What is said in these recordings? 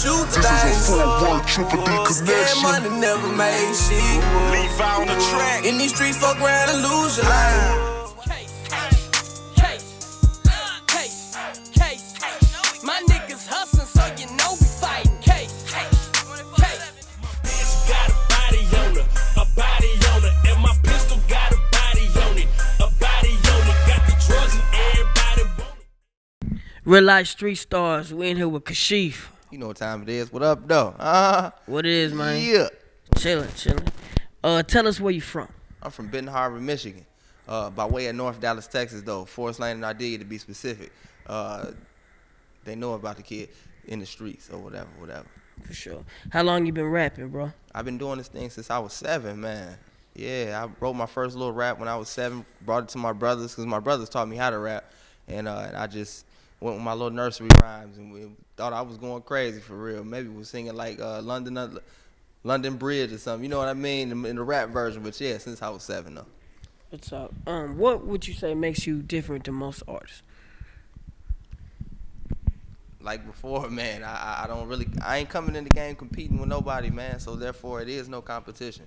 shoot This is a things. full-blown triple D Scared connection. money never made shit. Leave out on the track. In these streets, fuck around and lose your life. My niggas hustling, so you know we fighting. Got a body on her, and my pistol got a body on it, got the drugs and everybody want it. Real life street stars. We in here with Kashif. You know what time it is. What up, though? What it is, man? Yeah. Chillin'. Tell us where you from. I'm from Benton Harbor, Michigan. By way of North Dallas, Texas, though. Forest Lane and Ardea, to be specific. They know about the kid in the streets or whatever. For sure. How long you been rapping, bro? I've been doing this thing since I was 7, man. Yeah, I wrote my first little rap when I was 7. Brought it to my brothers because my brothers taught me how to rap. And I just went with my little nursery rhymes and we thought I was going crazy for real. Maybe we was singing like London Bridge or something. You know what I mean? In the rap version. But yeah, since I was 7, though. What's up? What would you say makes you different than most artists? Like before, man, I ain't coming in the game competing with nobody, man. So therefore, it is no competition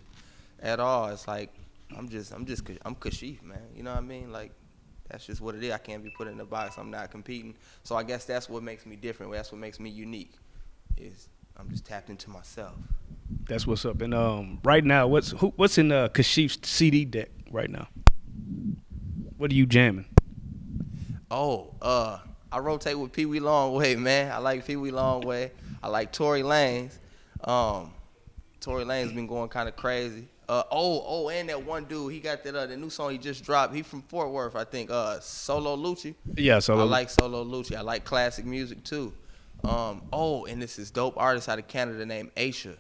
at all. It's like I'm Kashif, man. You know what I mean? Like that's just what it is. I can't be put in the box. I'm not competing. So I guess that's what makes me different. That's what makes me unique. Is I'm just tapped into myself. That's what's up. And right now, what's in Kashif's CD deck right now? What are you jamming? I rotate with Pee Wee Longway, man. I like Pee Wee Longway. I like Tory Lanez. Tory Lanez been going kind of crazy. And that one dude, he got that the new song he just dropped. He from Fort Worth, I think. Solo Lucci. Yeah, Solo. I like Solo Lucci. I like classic music too. And this is dope artist out of Canada named Aisha.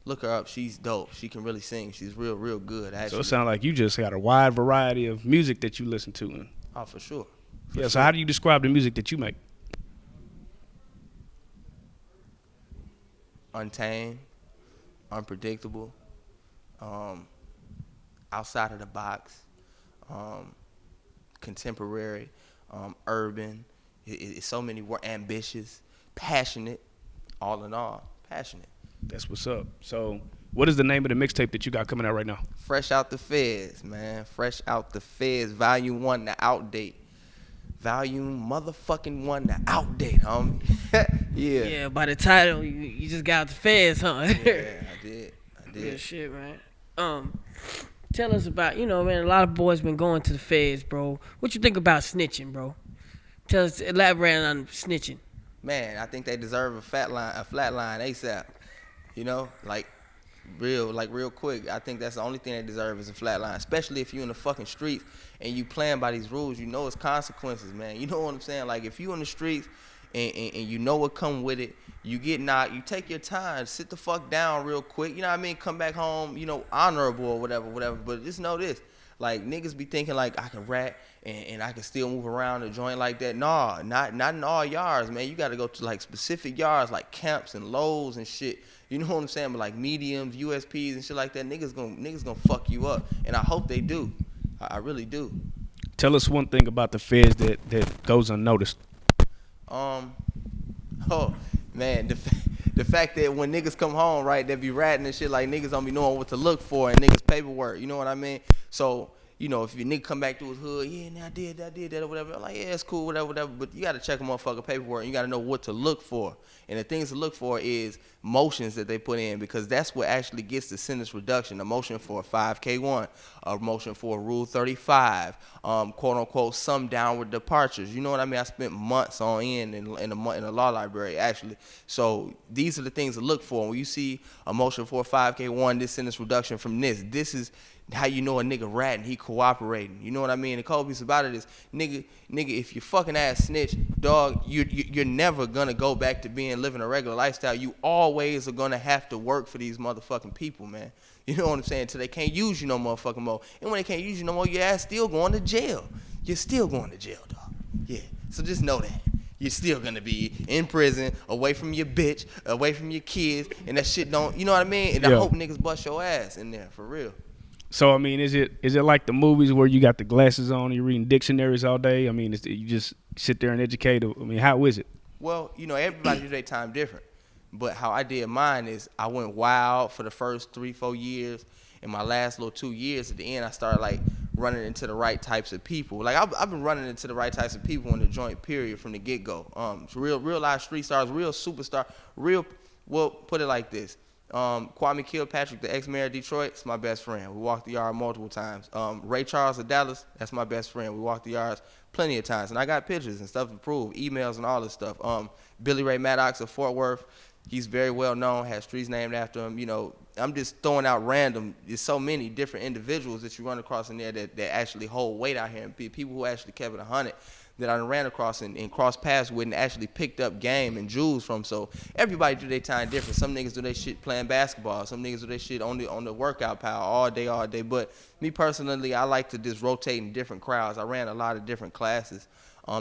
Look her up. She's dope. She can really sing. She's real good. Actually. So it sounds like you just got a wide variety of music that you listen to. Oh, for sure. So how do you describe the music that you make? Untamed, unpredictable, outside of the box, contemporary, urban. It's so many words. Ambitious, passionate, all in all, passionate. That's what's up. So what is the name of the mixtape that you got coming out right now? Fresh Out the Feds, man. Fresh Out the Feds, Volume 1, the outdate. Volume motherfucking 1, the outdate, homie. Yeah. Yeah, by the title, you just got the feds, huh? Yeah, I did. Good shit, man. Tell us about, man, a lot of boys been going to the feds, bro. What you think about snitching, bro? Tell us, elaborate on snitching. Man, I think they deserve a flat line ASAP. You know, real quick. I think that's the only thing they deserve is a flat line, especially if you in the fucking streets and you playing by these rules. You know it's consequences, man. You know what I'm saying? Like if you in the streets and you know what come with it, you get knocked, you take your time, sit the fuck down real quick. You know what I mean? Come back home, honorable or whatever. But just know this. Like niggas be thinking like I can rap and I can still move around the joint like that. Nah, not in all yards, man. You gotta go to like specific yards like camps and lows and shit. You know what I'm saying? But like mediums, USPs and shit like that, niggas gonna fuck you up. And I hope they do. I really do. Tell us one thing about the feds that goes unnoticed. Man, the fact that when niggas come home, right, they be ratting and shit like niggas don't be knowing what to look for and niggas paperwork, you know what I mean? So, if your nigga come back to his hood, yeah, I did that or whatever, I'm like, yeah, it's cool, whatever, but you gotta check a motherfucker paperwork and you gotta know what to look for. And the things to look for is motions that they put in because that's what actually gets the sentence reduction. A motion for a 5K1, a motion for a Rule 35, quote unquote, some downward departures. You know what I mean? I spent months on end in a law library actually. So these are the things to look for. When you see a motion for a 5K1, this sentence reduction from this is how you know a nigga ratting, he cooperating. You know what I mean? The cold piece about it is, nigga, if you fucking ass snitch, dog, you're never gonna go back to living a regular lifestyle. You always are gonna have to work for these motherfucking people, man. You know what I'm saying? Till they can't use you no motherfucking more. And when they can't use you no more, your ass still going to jail. You're still going to jail, dog. Yeah. So just know that. You're still gonna be in prison, away from your bitch, away from your kids, and that shit don't, you know what I mean? And I hope niggas bust your ass in there, for real. So I mean, is it like the movies where you got the glasses on and you're reading dictionaries all day? I mean, you just sit there and educate. I mean, how is it? Well, everybody do their time different. But how I did mine is I went wild for the first 3-4 years. In my last little 2 years, at the end, I started like running into the right types of people. Like I've been running into the right types of people in the joint period from the get go. Real live street stars, real superstar, real. Well, put it like this. Kwame Kilpatrick, the ex-mayor of Detroit, is my best friend. We walked the yard multiple times. Ray Charles of Dallas, that's my best friend. We walked the yards plenty of times, and I got pictures and stuff to prove, emails and all this stuff. Billy Ray Maddox of Fort Worth, he's very well known, has streets named after him. You know, I'm just throwing out random. There's so many different individuals that you run across in there that actually hold weight out here, and people who actually kept it 100 that I ran across and crossed paths with and actually picked up game and jewels from. So everybody do their time different. Some niggas do their shit playing basketball. Some niggas do their shit on the workout pile all day. But me personally, I like to just rotate in different crowds. I ran a lot of different classes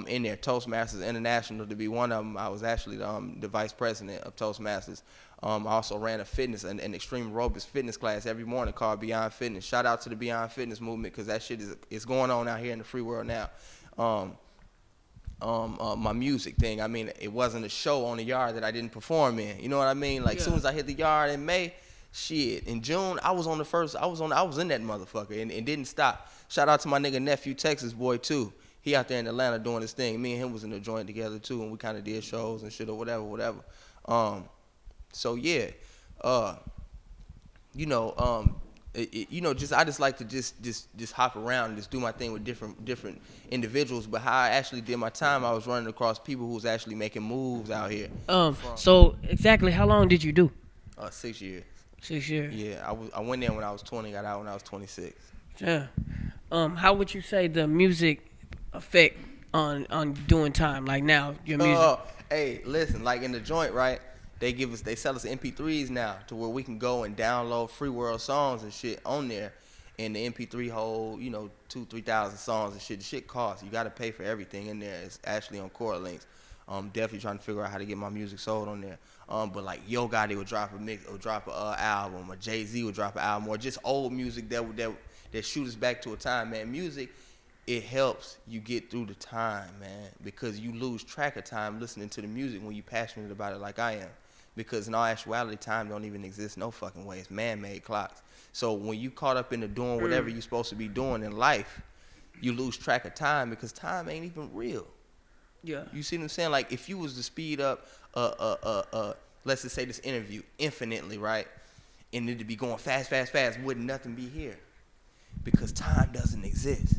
in there. Toastmasters International to be one of them. I was actually the vice president of Toastmasters. I also ran an extreme aerobics fitness class every morning called Beyond Fitness. Shout out to the Beyond Fitness movement because that shit is going on out here in the free world now. My music thing. I mean, it wasn't a show on the yard that I didn't perform in. You know what I mean? Like, as soon as I hit the yard in May, shit. In June, I was in that motherfucker and didn't stop. Shout out to my nigga nephew, Texas boy too. He out there in Atlanta doing his thing. Me and him was in the joint together too, and we kind of did shows and shit or whatever. So yeah, you know, I just like to just hop around and just do my thing with different individuals. But how I actually did my time, I was running across people who was actually making moves out here. So exactly how long did you do? 6 years. 6 years. Yeah, I went there when I was 20, got out when I was 26. Yeah. How would you say the music affect on doing time? Like now, your music. Hey, listen, like in the joint, right? They sell us MP3s now to where we can go and download free world songs and shit on there. And the MP3 hold, 2,000-3,000 songs and shit. The shit costs. You got to pay for everything in there. It's actually on Chord Links. Definitely trying to figure out how to get my music sold on there. But like Yo Gotti would drop a mix, or drop a album, or Jay-Z would drop an album, or just old music that shoot us back to a time, man. Music, it helps you get through the time, man, because you lose track of time listening to the music when you're passionate about it like I am. Because in all actuality, time don't even exist no fucking way. It's man-made clocks. So when you caught up into doing whatever you're supposed to be doing in life, you lose track of time because time ain't even real. Yeah. You see what I'm saying? Like if you was to speed up, let's just say this interview infinitely, right? And it'd be going fast, wouldn't nothing be here? Because time doesn't exist.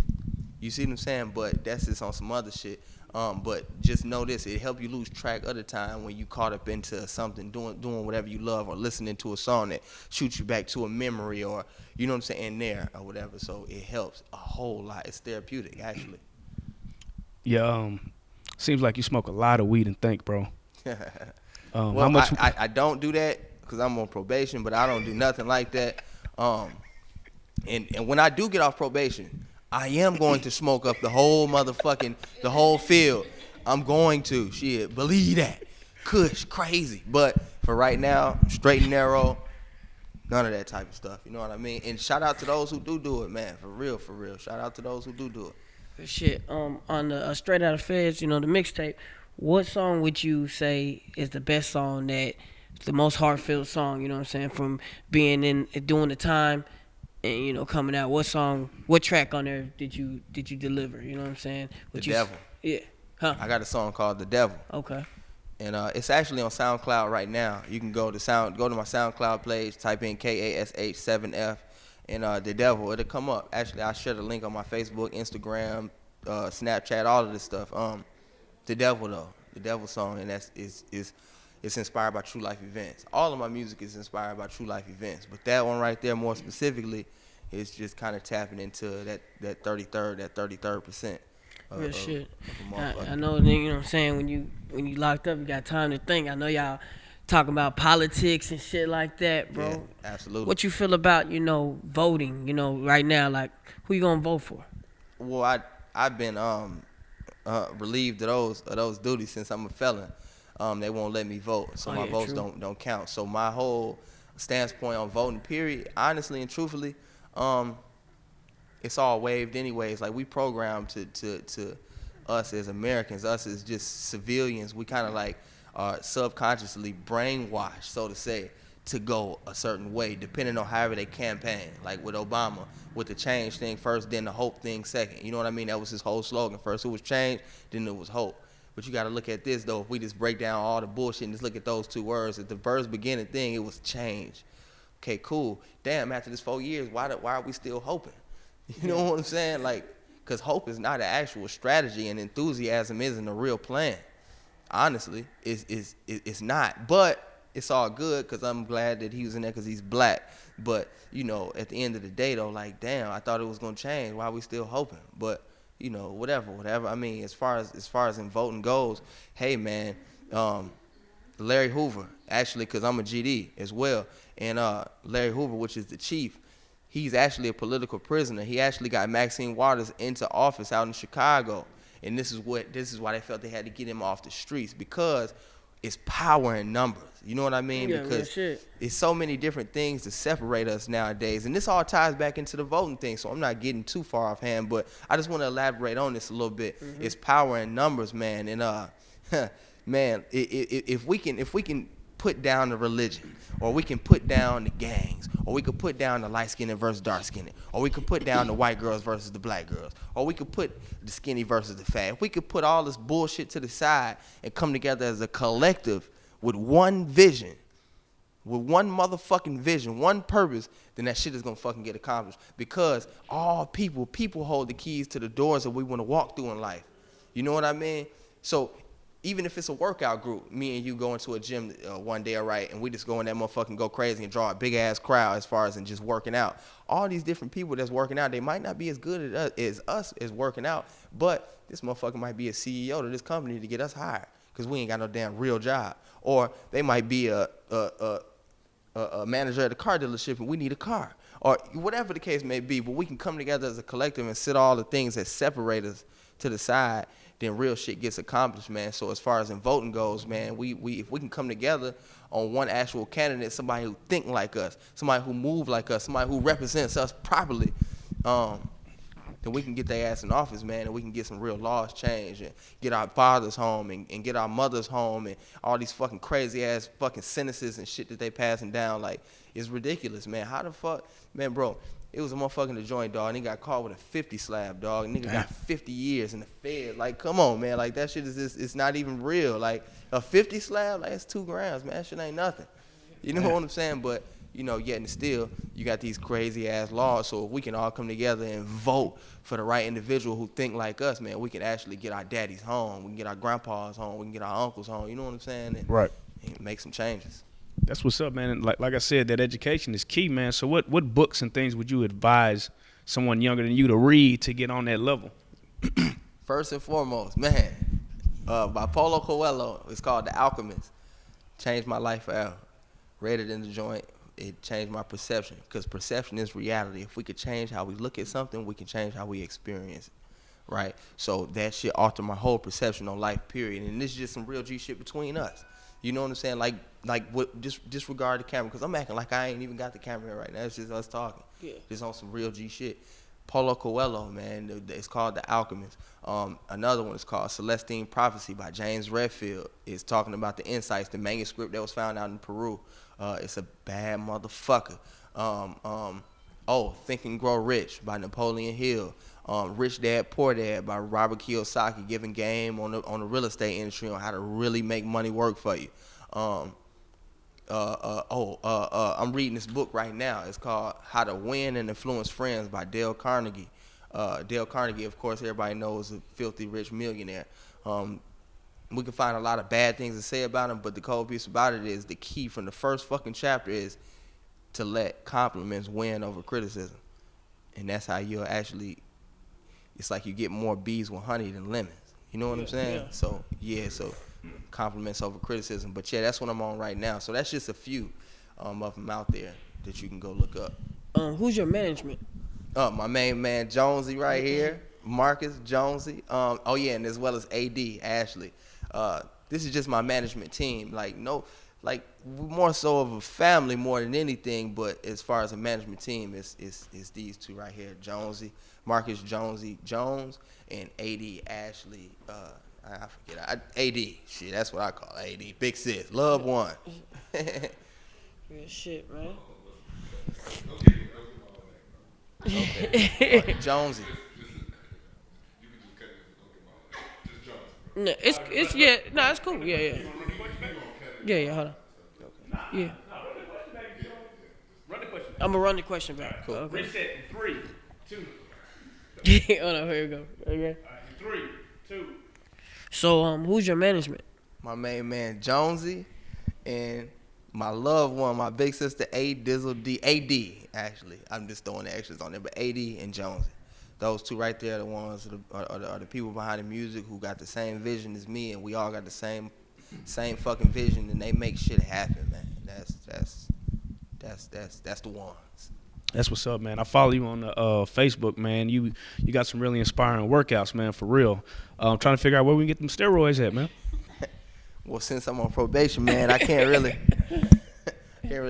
You see what I'm saying? But that's just on some other shit. But just know this, it help you lose track of the time when you caught up into something, doing whatever you love, or listening to a song that shoots you back to a memory, or, you know what I'm saying, in there or whatever. So it helps a whole lot. It's therapeutic, actually. Yeah, seems like you smoke a lot of weed and think, bro. Well, how much? I don't do that because I'm on probation, but I don't do nothing like that. And when I do get off probation, I am going to smoke up the whole field. I'm going to. Shit, believe that. Kush, crazy. But for right now, straight and narrow, none of that type of stuff. You know what I mean? And shout out to those who do it, man. For real. Shout out to those who do it. Shit. On the Straight Outta Feds, the mixtape, what song would you say is the best song, the most heartfelt song, you know what I'm saying, from being in doing the time and coming out? What track on there did you deliver? You know what I'm saying? The Devil. Yeah. Huh. I got a song called The Devil. Okay. And it's actually on SoundCloud right now. You can go to my SoundCloud page, type in KASH Sevyn Up, and The Devil. It'll come up. Actually, I'll share the link on my Facebook, Instagram, Snapchat, all of this stuff. The Devil though, The Devil song, and it's inspired by true life events. All of my music is inspired by true life events, but that one right there, more specifically, is just kind of tapping into that 33rd%. Real shit. Of I know, you know what I'm saying, when you locked up, you got time to think. I know y'all talking about politics and shit like that, bro. Yeah, absolutely. What you feel about, voting, right now, like, who you gonna vote for? Well, I've been relieved of those duties since I'm a felon. They won't let me vote, so my votes don't count. So my whole stance point on voting, period, honestly and truthfully, it's all waived anyways. Like, we programmed to us as Americans, us as just civilians, we kind of like, are subconsciously brainwashed, so to say, to go a certain way, depending on however they campaign. Like with Obama, with the change thing first, then the hope thing second. You know what I mean? That was his whole slogan. First it was change, then it was hope. But you got to look at this, though. If we just break down all the bullshit and just look at those two words, at the verse beginning thing, it was change. Okay, cool. Damn, after this 4 years, why are we still hoping? You know what I'm saying? Like, because hope is not an actual strategy, and enthusiasm isn't a real plan. Honestly, it's not. But it's all good because I'm glad that he was in there because he's black. But, you know, at the end of the day, though, like, damn, I thought it was going to change. Why are we still hoping? But, you know, whatever. I mean, as far as in voting goes, hey, man, Larry Hoover, actually, because I'm a GD as well, and Larry Hoover, which is the chief, he's actually a political prisoner. He actually got Maxine Waters into office out in Chicago, and this is why they felt they had to get him off the streets, because it's power in numbers. You know what I mean? Yeah, because real shit. it's so many different things to separate us nowadays, and this all ties back into the voting thing, so I'm not getting too far offhand, but I just want to elaborate on this a little bit. It's power in numbers, man, and man, if we can put down the religion, or we can put down the gangs, or we could put down the light-skinned versus dark-skinned, or we could put down the white girls versus the black girls, or we could put the skinny versus the fat. If we could put all this bullshit to the side and come together as a collective with one vision, with one motherfucking vision, one purpose, then that shit is gonna fucking get accomplished. Because all people hold the keys to the doors that we want to walk through in life. You know what I mean? So even if it's a workout group, me and you go into a gym one day, all right, and we just go in that motherfucking go crazy and draw a big ass crowd as far as in just working out. All these different people that's working out, they might not be as good as us as working out, but this motherfucker might be a CEO to this company to get us hired because we ain't got no damn real job. Or they might be a manager at a car dealership and we need a car. Or whatever the case may be, but we can come together as a collective and set all the things that separate us to the side, then real shit gets accomplished, man. So as far as in voting goes, man, we if we can come together on one actual candidate, somebody who think like us, somebody who move like us, somebody who represents us properly, then we can get their ass in office, man, and we can get some real laws changed and get our fathers home and get our mothers home and all these fucking crazy ass fucking sentences and shit that they passing down. Like, it's ridiculous, man. How the fuck, man, bro? It was a motherfucker in the joint, dog, and he got caught with a 50 slab, dog. Nigga got 50 years in the Fed. Like, come on, man. Like, that shit is just, it's not even real. Like, a 50 slab, like, it's 2 grams, man. That shit ain't nothing. You know what I'm saying? But, you know, yet and still, you got these crazy ass laws. So if we can all come together and vote for the right individual who think like us, man, we can actually get our daddies home. We can get our grandpas home. We can get our uncles home. You know what I'm saying? And, Right. and make some changes. That's what's up, man. And like I said, that education is key, man. So what books and things would you advise someone younger than you to read to get on that level? First and foremost, man, by Paulo Coelho. It's called The Alchemist. Changed my life forever. Read it in the joint. It changed my perception, because perception is reality. If we could change how we look at something, we can change how we experience it, right? So that shit altered my whole perception on life, period. And this is just some real G shit between us. You know what I'm saying? Like what? Just disregard the camera, because I'm acting like I ain't even got the camera right now. It's just us talking. Yeah. Just on some real G shit. Paulo Coelho, man, it's called The Alchemist. Another one is called Celestine Prophecy by James Redfield. It's talking about the insights, the manuscript that was found out in Peru. It's a bad motherfucker. Think and Grow Rich by Napoleon Hill. Rich Dad Poor Dad by Robert Kiyosaki, giving game on the real estate industry on how to really make money work for you. I'm reading this book right now. It's called How to Win and Influence Friends by Dale Carnegie. Dale Carnegie, of course, everybody knows, is a filthy rich millionaire. We can find a lot of bad things to say about him, but the cold piece about it is the key from the first fucking chapter is to let compliments win over criticism. And that's how you'll actually, it's like you get more bees with honey than lemons. You know what I'm saying? Yeah. So compliments over criticism. But yeah, that's what I'm on right now. So that's just a few of them out there that you can go look up. Who's your management? My main man Jonesy right here, Marcus Jonesy. And as well as AD Ashley. This is just my management team. More so of a family more than anything. But as far as a management team, it's these two right here, Jonesy, Marcus Jonesy Jones, and AD Ashley. I forget. AD. Shit, that's what I call AD. Big sis. Love one. Real shit, man. Okay. Jonesy. No, it's yeah. No, it's cool. Yeah. Hold on. Yeah. I'm gonna run the question back. Cool. Okay. Reset in 3, 2. Hold on. Here we go. Okay. 3, 2. So who's your management? My main man Jonesy, and my loved one, my big sister A Dizzle D. AD. Actually, I'm just throwing the extras on there, but AD and Jonesy. Those two right there, the ones are the people behind the music who got the same vision as me, and we all got the same fucking vision, and they make shit happen, man. That's the ones. That's what's up, man. I follow you on the Facebook, man. You got some really inspiring workouts, man, for real. I'm trying to figure out where we can get them steroids at, man. Well, since I'm on probation, man, I can't really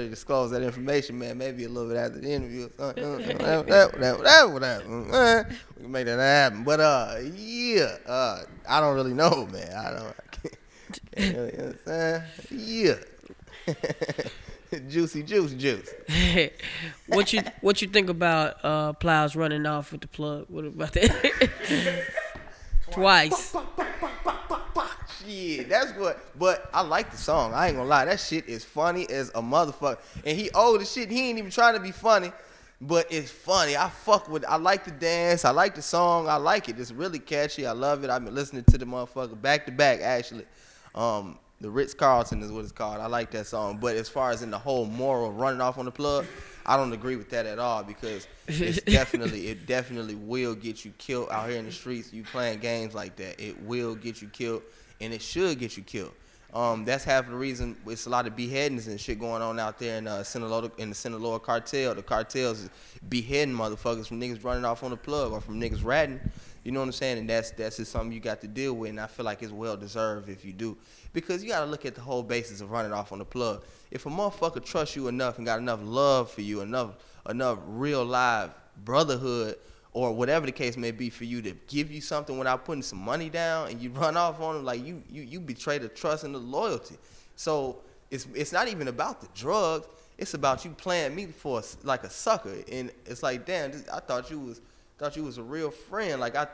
disclose that information, man. Maybe a little bit after the interview. Whatever. We can make that happen. But I don't really know, man. I can't really understand. Yeah. Juicy juice. What you think about Plows running off with the plug? What about that? Twice. Yeah, that's what. But I like the song. I ain't gonna lie. That shit is funny as a motherfucker. And he old as shit. He ain't even trying to be funny, but it's funny. I like the dance. I like the song. I like it. It's really catchy. I love it. I've been listening to the motherfucker back to back, actually. The Ritz-Carlton is what it's called. I like that song. But as far as in the whole moral running off on the plug, I don't agree with that at all, because it definitely will get you killed out here in the streets. You playing games like that, it will get you killed, and it should get you killed. That's half of the reason it's a lot of beheadings and shit going on out there in the Sinaloa cartel. The cartels is beheading motherfuckers from niggas running off on the plug or from niggas ratting. You know what I'm saying? And that's just something you got to deal with, and I feel like it's well deserved if you do. Because you got to look at the whole basis of running off on the plug. If a motherfucker trusts you enough and got enough love for you, enough real live brotherhood, or whatever the case may be, for you to give you something without putting some money down, and you run off on them, like you betray the trust and the loyalty. So it's not even about the drugs. It's about you playing me for like a sucker, and it's like, damn, I thought you was a real friend. Like, I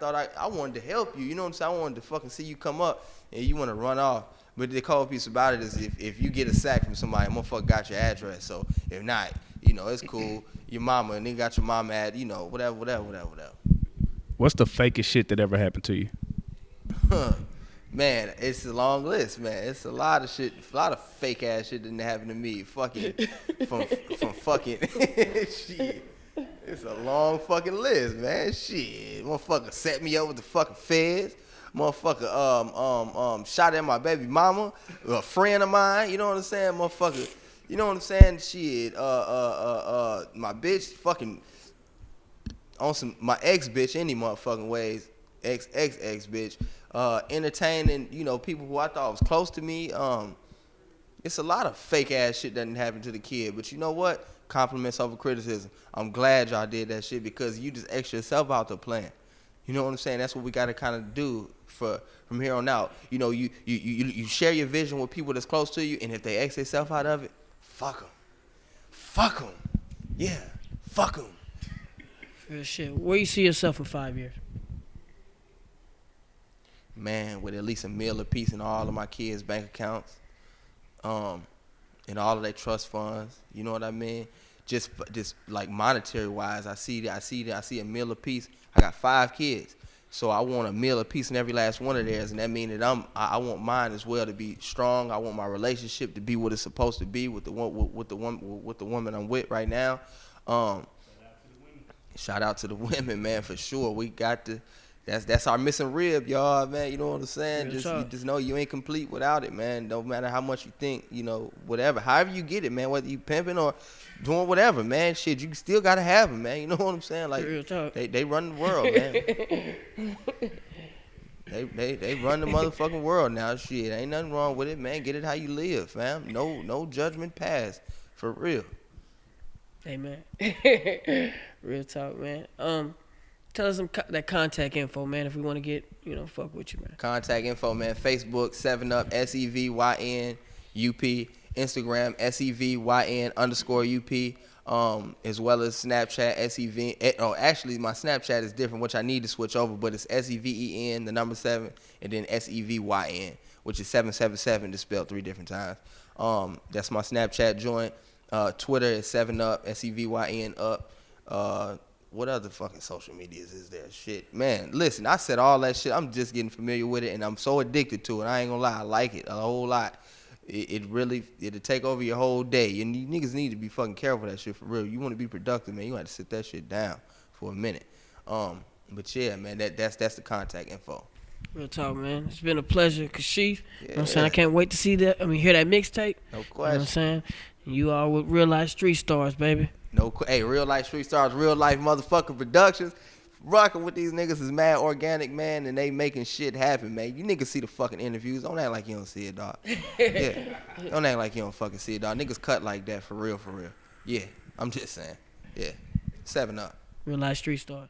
wanted to help you. You know what I'm saying? I wanted to fucking see you come up, and you want to run off. But the cold piece about it is if you get a sack from somebody, motherfucker got your address. So if not, it's cool. Your mama, and they got your mama at, whatever. What's the fakest shit that ever happened to you? Man, it's a long list, man. It's a lot of shit, a lot of fake ass shit didn't happen to me. Fucking from fucking shit. It's a long fucking list, man. Shit. Motherfucker set me up with the fucking feds. Motherfucker shot at my baby mama, a friend of mine, you know what I'm saying? Motherfucker, you know what I'm saying? Shit. My bitch fucking on some my ex bitch any motherfucking ways. Ex bitch. Entertaining, people who I thought was close to me. It's a lot of fake ass shit that didn't happen to the kid. But you know what? Compliments over criticism. I'm glad y'all did that shit, because you just extra yourself out there playing. You know what I'm saying? That's what we got to kind of do from here on out. You share your vision with people that's close to you, and if they X themselves out of it, fuck them. Yeah, fuck them. Real shit. Where you see yourself in 5 years? Man, with at least $1 million apiece in all of my kids' bank accounts, and all of their trust funds. You know what I mean? Just like monetary wise, I see $1 million apiece. I got 5 kids, so I want $1 million apiece in every last one of theirs, and that means that I want mine as well to be strong. I want my relationship to be what it's supposed to be with the woman I'm with right now. Shout out to the women, man, for sure. We got to. That's our missing rib, y'all, man. You know what I'm saying? You just know you ain't complete without it, man. No matter how much you think, whatever. However you get it, man, whether you pimping or doing whatever, man, shit, you still got to have them, man. You know what I'm saying? Like, they run the world, man. They run the motherfucking world now, shit. Ain't nothing wrong with it, man. Get it how you live, fam. No judgment passed, for real. Hey, man. Real talk, man. Tell us that contact info, man, if we want to get, fuck with you, man. Contact info, man. Facebook, Sevyn Up, SEVYNUP. Instagram, SEVYN_UP. As well as Snapchat, SEV. Oh, actually, my Snapchat is different, which I need to switch over, but it's SEVEN, the number 7, and then SEVYN, which is 777, just spelled 3 different times. That's my Snapchat joint. Twitter is Sevyn Up, SEVYN up. What other fucking social medias is there? Shit, man. Listen, I said all that shit. I'm just getting familiar with it, and I'm so addicted to it. I ain't gonna lie, I like it a whole lot. It'll take over your whole day. And you niggas need to be fucking careful with that shit for real. You want to be productive, man. You have to sit that shit down for a minute. But yeah, man, that's the contact info. Real talk, man. It's been a pleasure, Kashif. You know what I'm saying? I can't wait to see that. Hear that mixtape. No question. You know what I'm saying? You are with Reallyfe Street Stars, baby. Hey, Reallyfe Street Stars, Reallyfe motherfucking Productions. Rocking with these niggas is mad organic, man, and they making shit happen, man. You niggas see the fucking interviews. Don't act like you don't see it, dog. Yeah. Don't act like you don't fucking see it, dog. Niggas cut like that for real, for real. Yeah. I'm just saying. Yeah. Sevyn Up. Reallyfe Street Stars.